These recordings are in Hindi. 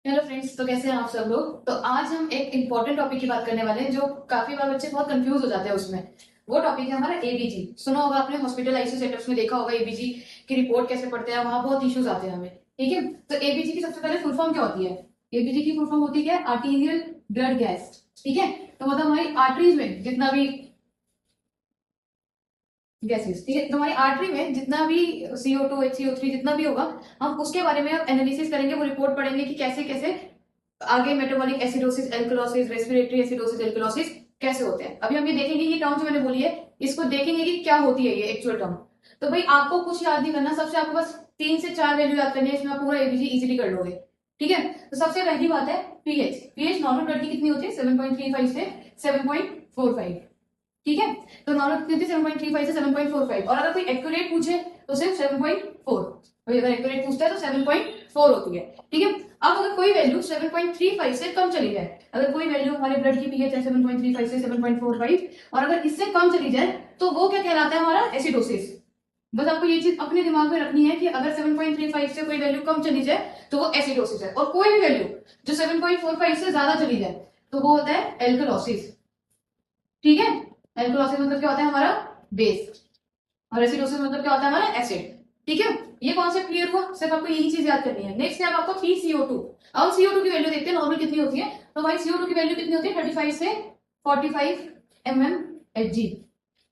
हेलो फ्रेंड्स, तो कैसे हैं आप सब लोग। तो आज हम एक इम्पोर्टेंट टॉपिक की बात करने वाले हैं जो काफी बार बच्चे बहुत कंफ्यूज हो जाते हैं उसमें। वो टॉपिक है हमारा एबीजी। सुना होगा आपने, हॉस्पिटल आईसीयू सेटअप्स में देखा होगा एबीजी की रिपोर्ट कैसे पढ़ते हैं, वहां बहुत इश्यूज आते हैं हमें। ठीक है, तो एबीजी की सबसे पहले फुल फॉर्म क्या होती है। एबीजी की फुल फॉर्म होती है आर्टीरियल ब्लड गैस। ठीक है, तो मतलब हमारी आर्टरीज में जितना भी गैसेस, ठीक है, तो हमारी आर्टरी में जितना भी CO2 HCO3 जितना भी होगा, हम उसके बारे में अब एनालिसिस करेंगे, वो रिपोर्ट पढ़ेंगे कि कैसे कैसे आगे metabolic acidosis, alkalosis, respiratory acidosis, alkalosis कैसे होते हैं। अभी हम ये देखेंगे, ये टर्म जो मैंने बोली है इसको देखेंगे कि क्या होती है ये एक्चुअल टर्म। तो भाई आपको कुछ याद नहीं करना, सबसे आपको बस 3 से 4 वैल्यू याद करनी है, इसमें आप पूरा एबीजी इजीली कर लोगे। ठीक है, तो सबसे पहली बात है पीएच। पीएच नॉर्मल ब्लड की कितनी होती है, 7.35 से 7.45। ठीक है, तो नॉर्मल कितनी होती है, 7.35 से 7.45। और अगर कोई एक्यूरेट पूछे तो सिर्फ 7.4। भाई अगर एक्यूरेट पूछता है तो 7.4 होती है। ठीक है, अब अगर कोई वैल्यू 7.35 से कम चली जाए, अगर कोई वैल्यू हमारे ब्लड की पीएच है 7.35 से 7.45, और अगर इससे कम चली जाए तो वो क्या कहलाता है, हमारा एसिडोसिस। बस आपको ये चीज अपने दिमाग में रखनी है कि अगर 7.35 से कोई वैल्यू कम चली जाए तो वो एसिडोसिस है, और कोई भी वैल्यू जो 7.45 से ज्यादा चली जाए तो वो होता है एल्कलोसिस। ठीक है, एल्कलोसिस मतलब क्या होता है, हमारा बेस। और एसिडोसिस मतलब क्या होता है, हमारा एसिड। ठीक है, ये कॉन्सेप्ट क्लियर हुआ, सिर्फ आपको यही चीज याद करनी है। नेक्स्ट है अब आपको PCO2। अब CO2 की वैल्यू देखते हैं नॉर्मल कितनी होती है। तो भाई CO2 की वैल्यू कितनी होती है, 35 से 45 mmHg।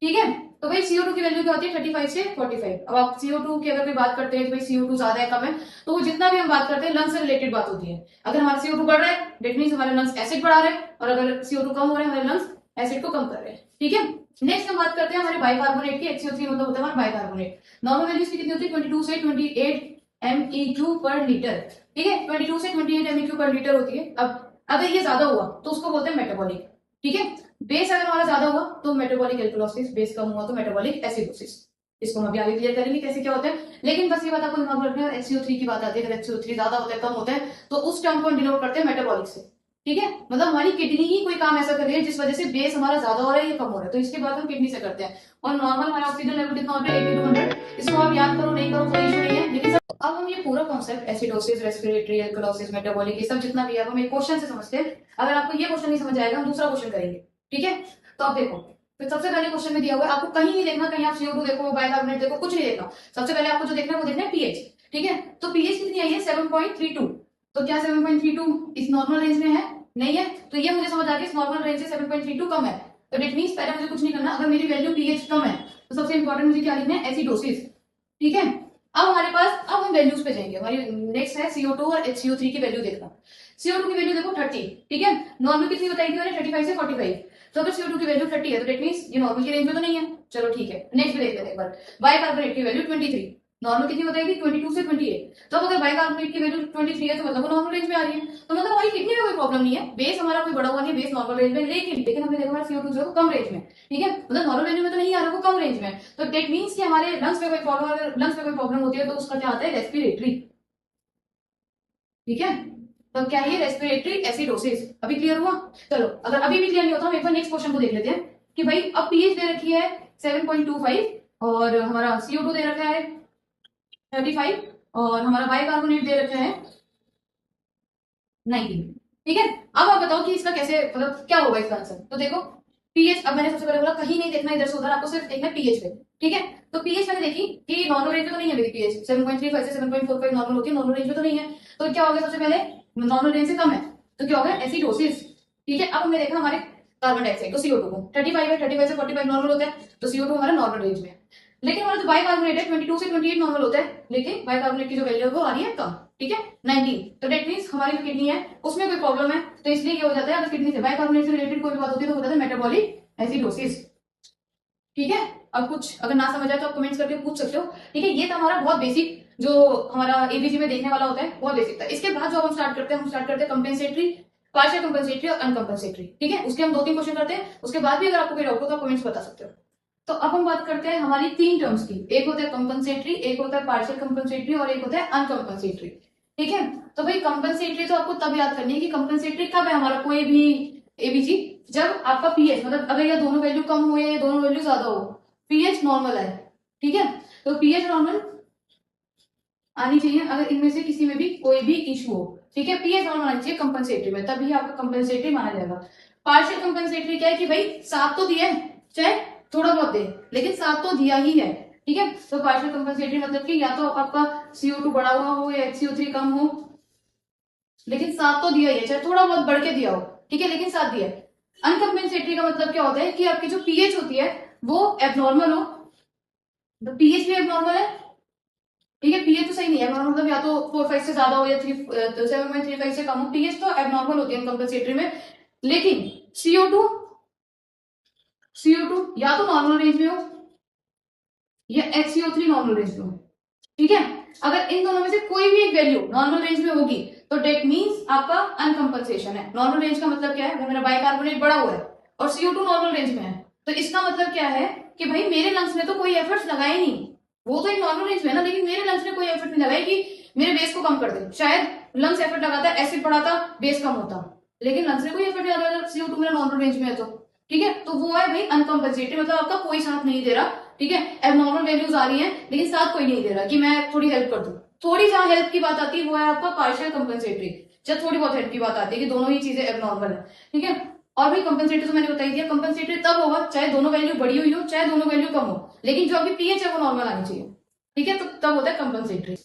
ठीक है, तो भाई CO2 की वैल्यू क्या होती है, 35 से 45। अब आप CO2 की अगर कोई बात करते हैं कि भाई CO2 ज्यादा है कम है, तो वो जितना भी हम बात करते हैं लंग्स से रिलेटेड बात होती है। अगर हमारा CO2 बढ़ रहा है डेट मीन्स हमारे लंग्स एसिड बढ़ा रहे हैं, और अगर CO2 कम हो रहा है हमारे लंग्स एसिड को कम कर रहे हैं। ठीक है, नेक्स्ट हम बात करते हैं हमारे बाइकार्बोनेट की। HCO3 मतलब होता है हमारा बाइकार्बोनेट। नॉर्मल वैल्यू इसकी कितनी होती है, 22 से 28 MEQ पर लीटर। ठीक है, 22 से 28 MEQ पर लीटर होती है। अब अगर ये ज्यादा हुआ तो उसको बोलते हैं मेटाबॉलिक। ठीक है, बेस अगर हमारा ज्यादा हुआ तो मेटाबॉलिक एल्कलोसिस, बेस कम हुआ तो मेटाबॉलिक एसिडोसिस। इसको हम अभी आगे क्लियर करेंगे कैसे क्या होता है, लेकिन बस ये बात आपको दिमाग में रखना है। HCO3 की बात आती है, अगर HCO3 ज्यादा होता है कम होता है तो उस टर्म को हम डिनोट करते हैं मेटाबॉलिक से। ठीक है, मतलब हमारी किडनी ही कोई काम ऐसा कर रही है जिस वजह से बेस हमारा ज्यादा हो रहा है या कम हो रहा है, तो इसके बाद हम किडनी से करते हैं। और नॉर्मल हमारा ऑक्सीजन लेवल कितना होता है, 80 to 100। इसको आप याद करो नहीं करो कोई इशू नहीं है, लेकिन अब हम ये पूरा concept acidosis, respiratory, alkalosis, metabolic, ये सब जितना भी है अब हम एक क्वेश्चन से समझते हैं। अगर आपको ये क्वेश्चन नहीं समझ आएगा हम दूसरा क्वेश्चन करेंगे। ठीक है, तो अब देखो, तो सबसे पहले क्वेश्चन में दिया हुआ है, आपको कहीं नहीं देखना, कहीं आप CO2 देखो, बाइकार्बोनेट देखो, कुछ नहीं देखना। सबसे पहले आपको जो देखना है वो देखना है पीएच। ठीक है, तो पीएच कितनी आई है, 7.32। तो क्या 7.32 इस नॉर्मल रेंज में है, नहीं है, तो ये मुझे समझ आ गया इस नॉर्मल रेंज से 7.32 कम है। तो इट मींस पहले मुझे कुछ नहीं करना, अगर मेरी वैल्यू पीएच कम है तो सबसे इंपॉर्टेंट मुझे क्या लिखना है, एसिडोसिस। ठीक है, अब हमारे पास, अब हम वैल्यूज पे जाएंगे। हमारी नेक्स्ट है CO2 और HCO3 की वैल्यू देखना। CO2 की वैल्यू देखो 30। ठीक है, नॉर्मल कितनी बताई थी मैंने, 35 से 45। तो अगर CO2 की वैल्यू 30 है तो डेट मींस ये नॉर्मल की रेंज में तो नहीं है। चलो ठीक है, नेक्स्ट भी देख लेते हैं एक बार। बाइकार्बोनेट की वैल्यू 23। नॉर्मल कितनी बताई थी, 22 से 28। तो अगर बाइकार्बोनेट की वैल्यू 23 है तो मतलब वो नॉर्मल रेंज में आ रही है। तो मतलब हमारी किडनी में कोई प्रॉब्लम नहीं है, बेस हमारा कोई बड़ा हुआ नहीं, बेस नॉर्मल रेंज में, लेकिन लेकिन हमने देखा हमारा CO2 जो है वो कम रेंज में। ठीक है, मतलब नॉर्मल रेंज में तो नहीं आ रहा, वो कम रेंज में। तो डेट मींस कि हमारे लंग्स में कोई प्रॉब्लम, अगर लंग्स में कोई प्रॉब्लम होती है तो उसका क्या आता है, रेस्पिरेटरी। ठीक है, तो क्या है, रेस्पिरेटरी एसिडोसिस। अभी क्लियर हुआ। चलो अगर अभी भी क्लियर नहीं होता हम एक बार नेक्स्ट क्वेश्चन को देख लेते हैं कि भाई अब पीएच दे रखी है 7.25, और हमारा CO2 दे रखा है 35, और हमारा बाइकार्बोनेट दे रखा है 19। ठीक है, अब आप बताओ कि इसका कैसे, मतलब क्या होगा इसका आंसर। तो देखो पीएच, अब मैंने सबसे पहले बोला कहीं नहीं देखना इधर से उधर, आपको सिर्फ देखना है पीएच पे। ठीक है, तो पीएच मैंने देखी कि नॉर्मल रेंज में तो नहीं है मेरी पीएच, 7.35 से 7.45 नॉर्मल होती है, नॉर्मल रेंज में तो नहीं है। तो क्या होगा, सबसे पहले नॉर्मल रेंज से कम है, तो क्या होगा, एसिडोसिस। ठीक है, अब हमने देखा हमारे कार्बन डाइऑक्साइड, तो CO2 को 35 है, 35 से 45 नॉर्मल होता है, तो CO2 हमारा नॉर्मल रेंज में है। लेकिन हमारा जो बाइकार्बोनेट है 22 से 28 नॉर्मल होता है, लेकिन बाइकार्बोनेट की जो वैल्यू है वो आ रही है कम। ठीक है, 19। तो डेट मींस हमारी जो किडनी है उसमें कोई प्रॉब्लम है, तो इसलिए ये हो जाता है, अगर किडनी से बाइकार्बोनेट से रिलेटेड कोई भी बात होती है तो हो जाता है मेटाबॉलिक एसिडोसिस। ठीक है, अब कुछ अगर ना समझ आए तो आप कमेंट्स करके पूछ सकते हो। ठीक है, ये था हमारा बहुत बेसिक, जो हमारा एबीसी में देखने वाला होता है बहुत बेसिक था। इसके बाद जो हम स्टार्ट करते हैं, हम स्टार्ट करते हैं कंपेंसेटरी, पार्शियल कंपेंसेटरी और अनकंपेंसेटरी। ठीक है, उसके हम 2-3 क्वेश्चन करते हैं, उसके बाद भी अगर आपको कोई डाउट हो तो आप कमेंट्स बता सकते हो। तो अब हम बात करते हैं हमारी 3 टर्म्स की, एक होता है कंपनसेटरी, एक होता है पार्शियल कंपनसेटरी, और एक होता है अनकंपनसेटरी। ठीक है, तो भाई कंपनसेटरी तो आपको तब याद करनी है कि कंपनसेटरी कब है हमारा कोई भी एबीसी, जब आपका पीएच, मतलब अगर ये दोनों वैल्यू कम हुए या दोनों वैल्यू ज्यादा हो, पीएच नॉर्मल है। ठीक है, तो पीएच नॉर्मल आनी चाहिए अगर इनमें से किसी में भी कोई भी इशू हो। ठीक है, पीएच नॉर्मल आनी चाहिए कंपनसेटरी में, तभी आपका कंपनसेटरी माना जाएगा। पार्शियल कंपनसेटरी क्या है कि भाई साथ तो दिया है, चाहे थोड़ा बहुत दे, लेकिन साथ तो दिया ही है। ठीक है, तो पार्शियल कंपनसेटरी मतलब कि या तो आपका CO2 बढ़ा हुआ हो या HCO3 कम हो, लेकिन साथ तो दिया ही है, चाहे थोड़ा बहुत बढ़ के दिया हो। ठीक है, लेकिन साथ दिया है। अनकंपेंसेटरी का मतलब क्या होता है कि आपकी जो पीएच होती है वो एबनॉर्मल हो, तो पीएच भी एबनॉर्मल है। ठीक है, पीएच तो सही नहीं है, मतलब या तो 4.5 से ज्यादा हो या 7.35 से कम हो, पीएच तो एबनॉर्मल होती है कंपनसेटरी में। लेकिन CO2 CO2 या तो नॉर्मल रेंज में हो या HCO3 नॉर्मल रेंज में हो। ठीक है, अगर इन दोनों में से कोई भी एक वैल्यू नॉर्मल रेंज में होगी तो डेट मींस आपका अनकंपनसेशन है। नॉर्मल रेंज का मतलब क्या है, अगर मेरा बाइकार्बोनेट बड़ा हुआ है और CO2 नॉर्मल रेंज में है, तो इसका मतलब क्या है कि भाई मेरे लंग्स ने तो कोई एफर्ट्स लगाए नहीं। वो तो एक नॉर्मल रेंज में है ना, लेकिन मेरे लंग्स ने कोई एफर्ट नहीं लगाई कि मेरे बेस को कम कर दे। शायद लंग्स एफर्ट लगाता, एसिड बढ़ाता, बेस कम होता, लेकिन लंग्स ने कोई एफर्ट नहीं लगाया। CO2 मेरा नॉर्मल रेंज में है तो ठीक है, तो वो है भाई अनकंपनसेटेड, मतलब आपका कोई साथ नहीं दे रहा। ठीक है, एबनॉर्मल वैल्यूज आ रही हैं लेकिन साथ कोई नहीं दे रहा कि मैं थोड़ी हेल्प कर दूं। थोड़ी जहां हेल्प की बात आती है वो है आपका पार्शियल कंपनसेटरी, जब थोड़ी बहुत हेल्प की बात आती है कि दोनों ही चीजें एबनॉर्मल है। ठीक है, और भाई कंपनसेटरी तो मैंने बता ही दिया, कंपनसेटरी तब होगा चाहे दोनों वैल्यू बढ़ी हुई हो चाहे दोनों वैल्यू कम हो, लेकिन जो अभी पीएच है वो नॉर्मल आनी चाहिए। ठीक है, तो तब होता है कंपनसेटरी।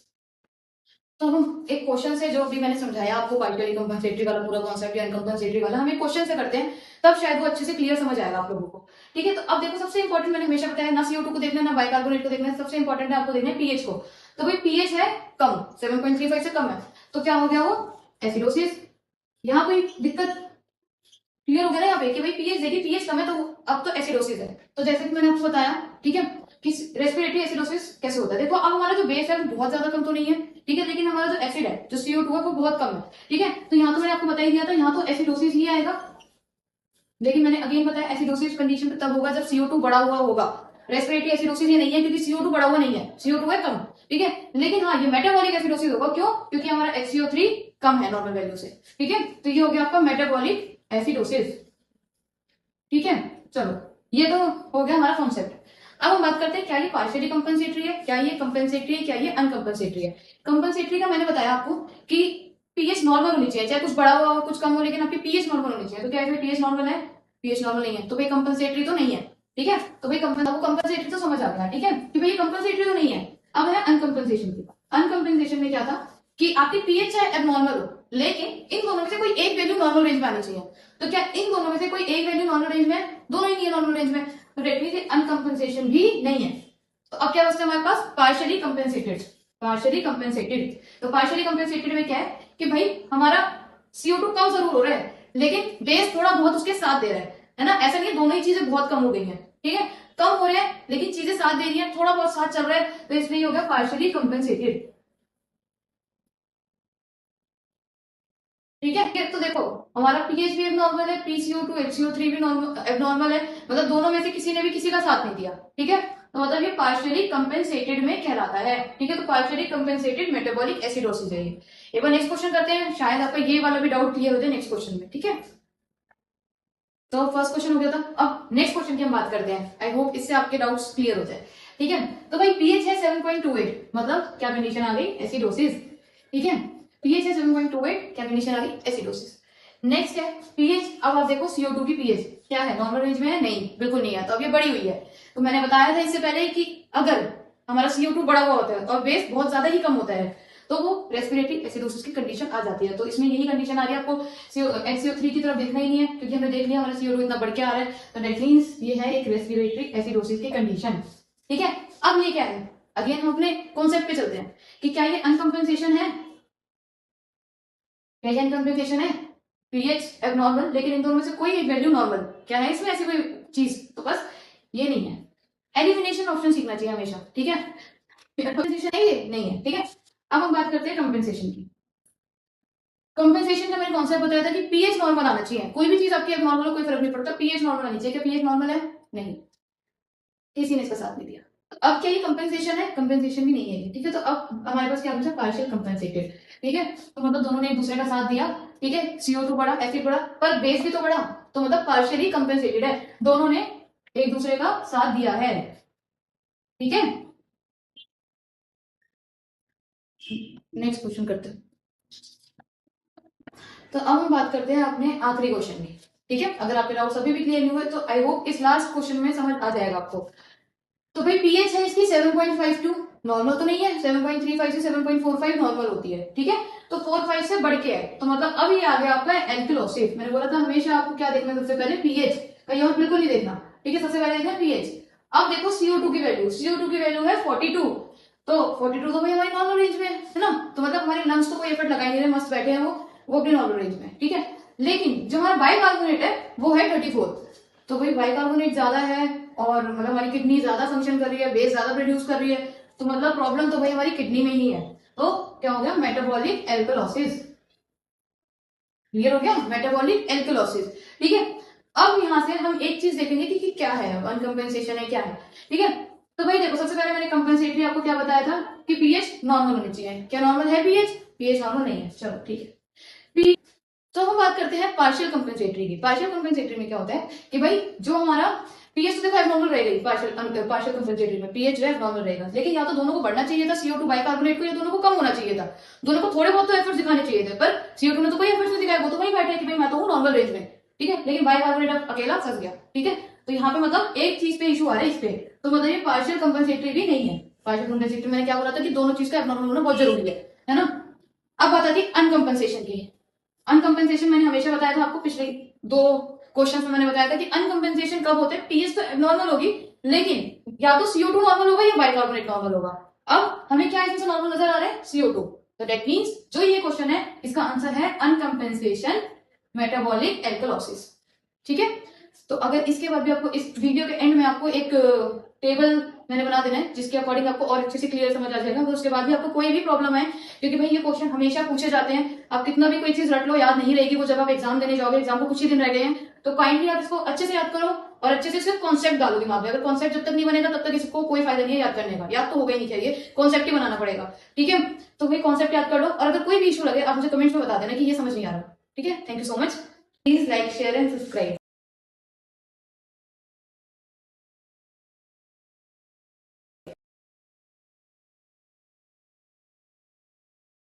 तो हम एक क्वेश्चन से, जो अभी मैंने समझाया आपको पार्शियली कंपनसेटरी वाला पूरा कॉन्सेप्ट या अनकंपनसेटरी वाला, हम एक क्वेश्चन से करते हैं, तब शायद वो अच्छे से क्लियर समझ आएगा आप लोगों को। ठीक है, तो अब देखो सबसे इंपॉर्टेंट मैंने हमेशा बताया, ना CO2 को देखना ना बाइकार्बोनेट को देखना, सबसे इंपॉर्टेंट है आपको देखना है पीएच को। तो भाई पीएच है कम, 7.35 से कम है, तो क्या हो गया वो एसिडोसिस। यहाँ कोई दिक्कत क्लियर हो गया ना यहाँ पे कि भाई पीएच, देखिए पीएच कम है तो अब तो एसिडोसिस है। तो जैसे कि मैंने आपको बताया, ठीक है, कि रेस्पिरेटरी एसिडोसिस कैसे होता है। देखो अब हमारा जो बेस है वो बहुत ज्यादा कम तो नहीं है, ठीक है, लेकिन हमारा जो एसिड है जो CO2 है वो बहुत कम है। ठीक है, तो यहाँ तो मैंने आपको बता ही दिया था, यहाँ तो एसिडोसिस ही आएगा। लेकिन मैंने अगेन बताया एसिडोसिस कंडीशन तब होगा जब CO2 बढ़ा हुआ होगा। रेस्पिरेटरी एसिडोसिस ये नहीं है क्योंकि CO2 बढ़ा हुआ नहीं है, CO2 है कम। ठीक है, लेकिन हाँ ये मेटाबॉलिक एसिडोसिस होगा, क्यों, क्योंकि हमारा HCO3 कम है नॉर्मल वैल्यू से। ठीक है, तो ये हो गया आपका मेटाबॉलिक एसिडोसिस। ठीक है, चलो ये तो हो गया हमारा कॉन्सेप्ट। अब हम बात करते हैं क्या ये पार्शियली कंपनसेटरी है, क्या ये कंपनसेटरी है, क्या ये अनकंपनसेटरी है। कंपनसेटरी का मैंने बताया आपको कि पीएच नॉर्मल होनी चाहिए, चाहे कुछ बड़ा हुआ हो कुछ कम हो, लेकिन आपकी पीएच नॉर्मल होनी चाहिए। तो क्या इसमें पीएच नॉर्मल है, पीएच नॉर्मल नहीं है, तो भाई कंपनसेटरी तो नहीं है। ठीक है, तो भाई कंपनसेटरी तो समझ आ गया। ठीक है, कि भाई कंपनसेटरी तो नहीं है। अब है अनकंपनसेशन की। अनकंपनसेशन में क्या था कि आपकी पीएच चाहे एबनॉर्मल हो, लेकिन इन दोनों में से कोई एक वैल्यू नॉर्मल रेंज में आनी चाहिए। तो क्या इन दोनों में से कोई एक वैल्यू नॉर्मल रेंज में है, दोनों ही नहीं है नॉर्मल रेंज में, तो डेट मींस अनकंपनसेशन भी नहीं है। तो अब क्या बचता है हमारे पास, पार्शियली कंपेंसेटेड। पार्शियली कंपेंसेटेड, तो पार्शियली कंपेंसेटेड में क्या है कि भाई हमारा CO2 कम जरूर हो रहा है लेकिन बेस थोड़ा बहुत उसके साथ दे रहा है ना, ऐसा नहीं है दोनों ही चीजें बहुत कम हो गई हैं। ठीक है, कम हो रहे हैं लेकिन चीजें साथ दे रही है, थोड़ा बहुत साथ चल रहा है, तो इसलिए हो गया पार्शियली कंपेंसेटेड। ठीक है, तो देखो हमारा पीएच भी एबनॉर्मल है, PCO2 HCO3 भी एबनॉर्मल है, मतलब दोनों में से किसी ने भी किसी का साथ नहीं दिया। ठीक है, तो मतलब ये पार्शियली कंपेंसेटेड में कहलाता है। ठीक है, तो पार्शियली कंपेंसेटेड मेटाबॉलिक एसिडोसिस है ये। एक बार नेक्स्ट क्वेश्चन करते हैं, शायद आपका ये वाला भी डाउट क्लियर हो जाए नेक्स्ट क्वेश्चन में। ठीक है, तो फर्स्ट क्वेश्चन हो गया था, अब नेक्स्ट क्वेश्चन की हम बात करते हैं। आई होप इससे आपके डाउट्स क्लियर हो जाए। ठीक है, तो भाई पीएच है 7.28, मतलब क्या कंडीशन आ गई, एसिडोसिस। ठीक है, पीएच है 7.28, क्या कंडीशन आ गई, एसिडोसिस। नेक्स्ट है पीएच, अब आप देखो CO2 की पीएच क्या है, नॉर्मल रेंज में है, नहीं बिल्कुल नहीं है, तो अब ये बढ़ी हुई है। तो मैंने बताया था इससे पहले कि अगर हमारा CO2 बढ़ा हुआ होता है और बेस बहुत ज्यादा ही कम होता है तो वो रेस्पिरेटरी एसिडोसिस की कंडीशन आ जाती है। तो इसमें यही कंडीशन आ रही है, आपको HCO3 की तरफ देखना ही नहीं है क्योंकि हमने देख लिया हमारा CO2 इतना बढ़ के आ रहा है, तो दैट मींस ये है एक रेस्पिरेटरी एसिडोसिस की कंडीशन। ठीक है, अब ये क्या है, अगेन हम अपने कॉन्सेप्ट पे चलते हैं कि क्या ये अनकंपनसेशन है, क्या ये अनकंपनसेशन है, पीएच एबनॉर्मल लेकिन इन दोनों में से कोई एक वैल्यू नॉर्मल, क्या है इसमें ऐसी कोई चीज, तो बस ये नहीं है। एलिमिनेशन ऑप्शन सीखना चाहिए हमेशा। ठीक है, कंपनसेशन है ये नहीं है। ठीक है, अब हम बात करते हैं कंपनसेशन की। कंपनसेशन का मैंने कॉन्सेप्ट बताया था कि पीएच नॉर्मल आना चाहिए, कोई भी चीज आपकी नॉर्मल हो कोई फर्क नहीं पड़ता, पीएच नॉर्मल आनी चाहिए। क्या पीएच नॉर्मल है, नहीं, किसी ने इसका साथ नहीं दिया। अब क्या ये कंपनसेशन है, कंपनसेशन भी नहीं है ये। ठीक है, तो अब हमारे पास क्या बचा, पार्शियल कंपनसेटेड। ठीक है, तो मतलब दोनों ने एक दूसरे का साथ दिया। ठीक है, CO2 बढ़ा, एसिड बढ़ा, पर बेस भी तो बढ़ा, तो मतलब पार्शियली कंपनसेटेड है, दोनों ने एक दूसरे का साथ दिया है। ठीक है, नेक्स्ट क्वेश्चन करते हैं। तो अब हम बात करते हैं अपने आखिरी क्वेश्चन की। ठीक है, अगर आपके डाउट अभी भी क्लियर नहीं हुए तो आई होप इस लास्ट क्वेश्चन में समझ आ जाएगा आपको। तो भाई पीएच है इसकी 7.52, नॉर्मल तो नहीं है। 7.35 से 7.45 नॉर्मल होती है। ठीक है, तो 4-5 से बढ़ के है, तो मतलब अब ये आ गया आपका एल्किलोसिव। मैंने बोला था हमेशा आपको क्या देखना, सबसे पहले पीएच, कहीं और बिल्कुल नहीं देखना। ठीक है, सबसे पहले देखना पीएच। अब देखो CO2 की वैल्यू, CO2 की वैल्यू है 42, तो 42 तो भाई हमारी नॉर्मल रेंज में है ना, तो मतलब हमारे लंग्स तो कोई एफर्ट लगा ही नहीं रहे, मस्त बैठे हैं वो अपनी नॉर्मल रेंज में। ठीक है, लेकिन जो हमारा बाइकार्बोनेट है वो है 34, तो भाई बाइकार्बोनेट ज्यादा है और मतलब हमारी किडनी ज्यादा फंक्शन कर रही है, बेस ज्यादा प्रोड्यूस कर रही है, तो मतलब प्रॉब्लम तो भाई हमारी किडनी में ही है। तो क्या हो गया, मेटाबॉलिक एल्कलोसिस। क्लियर हो गया, मेटाबॉलिक एल्कलोसिस। ठीक है, अब यहां से हम एक चीज देखेंगे कि क्या है, अनकंपेंसेशन है क्या है। ठीक है, तो भाई देखो सबसे पहले मैंने कंपेंसेटरी आपको क्या बताया था कि पीएच नॉर्मल होनी चाहिए। क्या नॉर्मल है पीएच? पीएच नॉर्मल नहीं है, चलो ठीक है। तो हम बात करते हैं पार्शियल कंपेंसेटरी की। पार्शियल कंपेंसेटरी में क्या होता है कि भाई जो हमारा पीएच तो देखो एबनॉर्मल रहेगा, पार्शियल कंपेंसेटरी में पीएच जो है एबनॉर्मल रहेगा, लेकिन या तो दोनों को बढ़ना चाहिए था CO2 बाइकार्बोनेट को, या दोनों को कम होना चाहिए था। दोनों को थोड़े बहुत तो एफर्ट्स दिखाने चाहिए थे, पर CO2 ने तो कोई एफर्ट्स नहीं दिखाया, वो तो वही बैठे कि भाई मैं तो हूँ नॉर्मल रेंज में। ठीक है, लेकिन बाइकार्बोनेट अकेला फंस गया। ठीक है, तो यहाँ पे मतलब एक चीज पे इशू आ रहा है इस पे, तो मतलब ये पार्शियल कंपेंसेटरी भी नहीं है। पार्शियल कंपेंसेटरी मैंने क्या बोला था कि दोनों चीज का एबनॉर्मल होना बहुत जरूरी है ना। अब बात आती है अनकंपेंसेशन की। अनकंपेंसेशन मैंने हमेशा बताया था आपको, पिछले 2 क्वेश्चन में मैंने बताया था कि अनकंपेंसेशन कब होते हैं, पीएच तो नॉर्मल होगी, लेकिन या तो CO2 नॉर्मल होगा या बाइकार्बोनेट नॉर्मल होगा। अब हमें क्या इसमें से नॉर्मल नजर आ रहा है, CO2, तो दैट मींस जो ये क्वेश्चन है इसका आंसर है अनकंपेंसेशन मेटाबॉलिक एल्कलोसिस। ठीक है, तो अगर इसके बाद भी आपको इस वीडियो के एंड में आपको एक टेबल मैंने बना देना है जिसके अकॉर्डिंग आपको और अच्छे से क्लियर समझ आ जाएगा, तो उसके बाद भी आपको कोई भी प्रॉब्लम है, क्योंकि भाई ये क्वेश्चन हमेशा पूछे जाते हैं, आप कितना भी कोई चीज रट लो याद नहीं रहेगी वो जब आप एग्जाम देने जाओगे, एग्जाम को कुछ ही दिन रह गए हैं, तो काइंडली आप इसको अच्छे से याद करो और अच्छे से इसका कॉन्सेप्ट डालो दिमाग में। अगर कॉन्सेप्ट जब तक नहीं बनेगा तब तक इसको कोई फायदा नहीं है याद करने का, याद तो होगा ही नहीं चाहिए, कॉन्सेप्ट ही बनाना पड़ेगा। ठीक है, तो भाई कॉन्सेप्ट याद कर लो, और अगर कोई भी इशू लगे आप मुझे कमेंट्स में बता देना कि ये समझ नहीं आ रहा। ठीक है, thank you so much, please like share and subscribe.